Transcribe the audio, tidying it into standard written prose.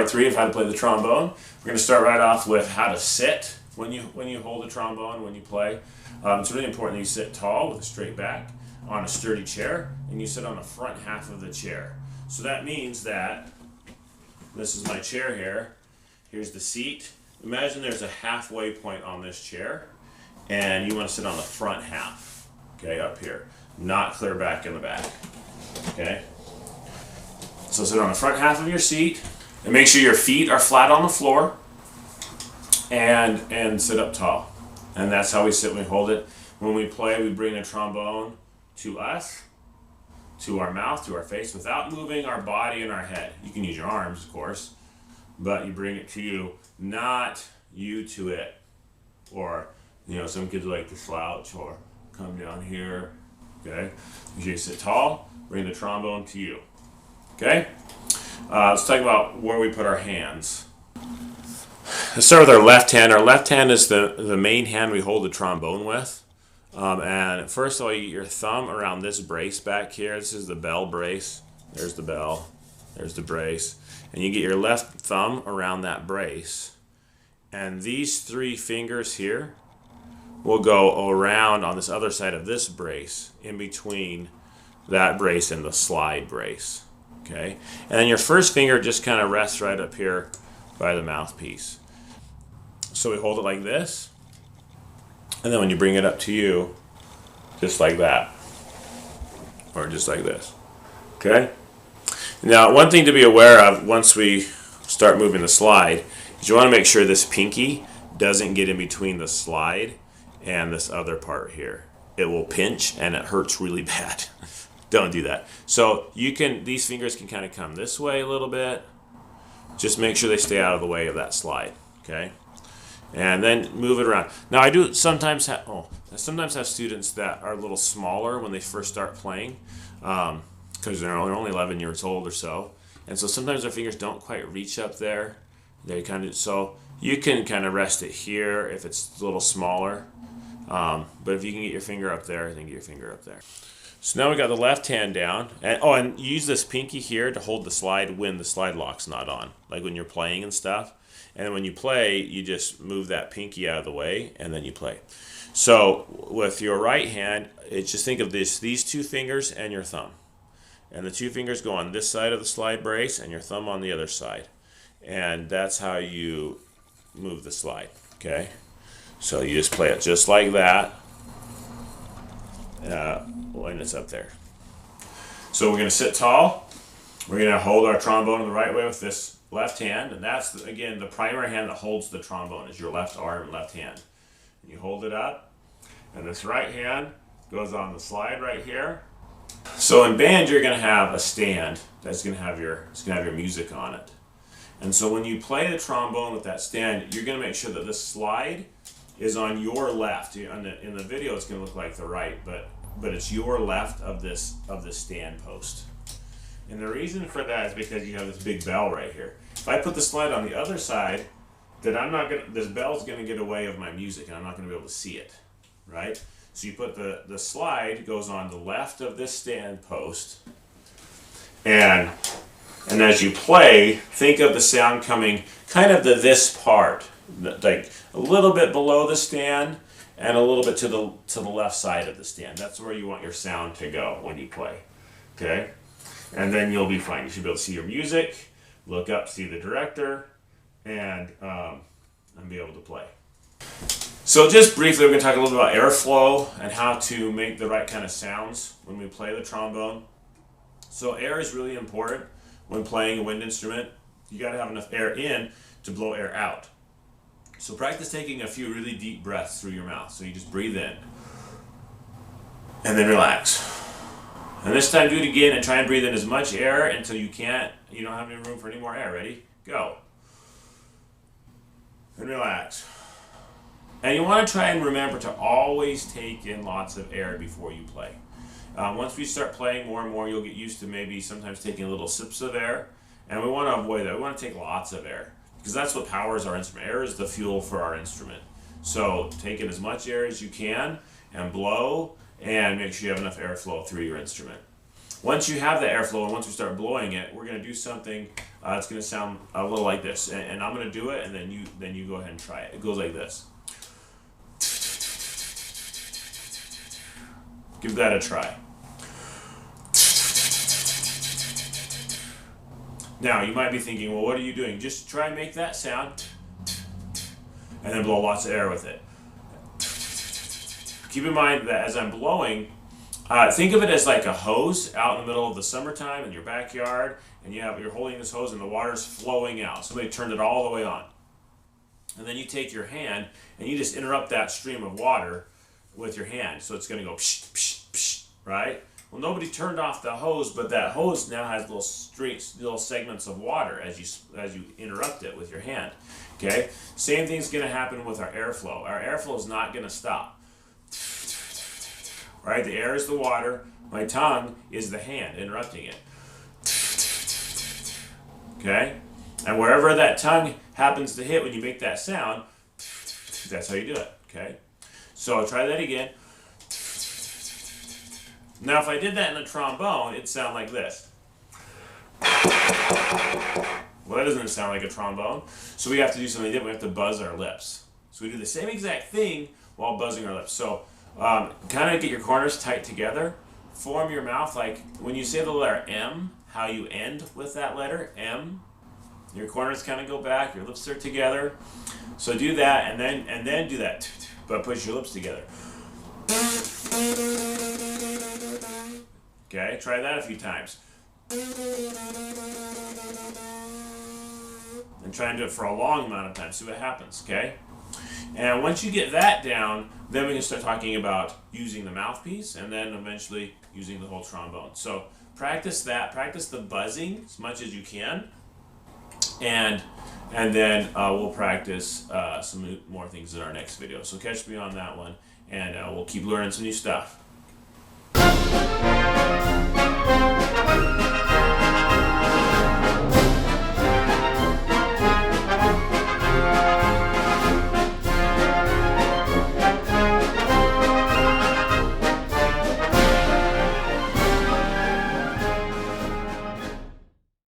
part 3 of how to play the trombone. We're going to start right off with how to sit when you hold a trombone, when you play. It's really important that you sit tall with a straight back on a sturdy chair, and you sit on the front half of the chair. So that means that this is my chair here. Here's the seat. Imagine there's a halfway point on this chair, and you want to sit on the front half, okay, up here, not clear back in the back, okay? So sit on the front half of your seat, and make sure your feet are flat on the floor, and sit up tall. And that's how we sit when we hold it. When we play, we bring the trombone to us, to our mouth, to our face, without moving our body and our head. You can use your arms, of course, but you bring it to you, not you to it. Or, you know, some kids like to slouch or come down here, okay? You sit tall, bring the trombone to you, okay? Let's talk about where we put our hands. Let's start with our left hand. Our left hand is the main hand we hold the trombone with. And first of all, you get your thumb around this brace back here. This is the bell brace. There's the bell. There's the brace. And you get your left thumb around that brace. And these 3 fingers here will go around on this other side of this brace, in between that brace and the slide brace. Okay? And then your first finger just kind of rests right up here by the mouthpiece. So we hold it like this. And then when you bring it up to you, just like that. Or just like this. Okay? Now, one thing to be aware of once we start moving the slide is you want to make sure this pinky doesn't get in between the slide and this other part here. It will pinch and it hurts really bad. Don't do that. So these fingers can kind of come this way a little bit. Just make sure they stay out of the way of that slide. Okay? And then move it around. Now I do sometimes have students that are a little smaller when they first start playing, because they're only 11 years old or so, and so sometimes their fingers don't quite reach up there. So you can kind of rest it here if it's a little smaller, but if you can get your finger up there, then get your finger up there. So now we got the left hand down, and you use this pinky here to hold the slide when the slide lock's not on, like when you're playing and stuff. And then when you play, you just move that pinky out of the way, and then you play. So with your right hand, just think of these 2 fingers and your thumb. And the 2 fingers go on this side of the slide brace, and your thumb on the other side. And that's how you move the slide, okay? So you just play it just like that when it's up there. So we're going to sit tall. We're going to hold our trombone the right way with this left hand, and that's, again, the primary hand that holds the trombone is your left arm and left hand. And you hold it up, and this right hand goes on the slide right here. So in band, you're going to have a stand that's going to have your music on it. And so when you play the trombone with that stand, you're going to make sure that this slide is on your left. In the video, it's going to look like the right, but it's your left of this stand post. And the reason for that is because you have this big bell right here. If I put the slide on the other side, then this bell's going to get away of my music, and I'm not going to be able to see it, right? So you put the slide goes on the left of this stand post, and as you play, think of the sound coming kind of to this part, like a little bit below the stand and a little bit to the left side of the stand. That's where you want your sound to go when you play, okay? And then you'll be fine. You should be able to see your music, look up, see the director, and be able to play. So just briefly, we're going to talk a little bit about airflow and how to make the right kind of sounds when we play the trombone. So air is really important when playing a wind instrument. You got to have enough air in to blow air out. So practice taking a few really deep breaths through your mouth. So you just breathe in and then relax. And this time do it again and try and breathe in as much air until you don't have any room for any more air. Ready? Go. And relax. And you want to try and remember to always take in lots of air before you play. Once we start playing more and more, you'll get used to maybe sometimes taking little sips of air. And we want to avoid that. We want to take lots of air, because that's what powers our instrument. Air is the fuel for our instrument. So take in as much air as you can and blow, and make sure you have enough airflow through your instrument. Once you have the airflow and once we start blowing it, we're going to do something It's going to sound a little like this, and I'm going to do it, and then you go ahead and try it. It goes like this. Give that a try. Now you might be thinking, well, what are you doing? Just try and make that sound, and then blow lots of air with it. Keep in mind that as I'm blowing, think of it as like a hose out in the middle of the summertime in your backyard, and you're holding this hose and the water's flowing out. Somebody turned it all the way on. And then you take your hand and you just interrupt that stream of water with your hand. So it's going to go psh, psh, psh, right? Well, nobody turned off the hose, but that hose now has little streaks, little segments of water as you interrupt it with your hand. Okay? Same thing's going to happen with our airflow. Our airflow is not going to stop. Right? The air is the water. My tongue is the hand interrupting it. Okay? And wherever that tongue happens to hit when you make that sound, that's how you do it. Okay? So try that again. Now if I did that in a trombone, it'd sound like this. Well, that doesn't sound like a trombone. So we have to do something different. We have to buzz our lips. So we do the same exact thing while buzzing our lips. So kind of get your corners tight together. Form your mouth like when you say the letter M, how you end with that letter, M. Your corners kind of go back, your lips are together. So do that and then do that, but push your lips together. Okay, try that a few times. And try and do it for a long amount of time, see what happens, okay? And once you get that down, then we can start talking about using the mouthpiece and then eventually using the whole trombone. So practice that, practice the buzzing as much as you can, and then we'll practice some more things in our next video. So catch me on that one, and we'll keep learning some new stuff.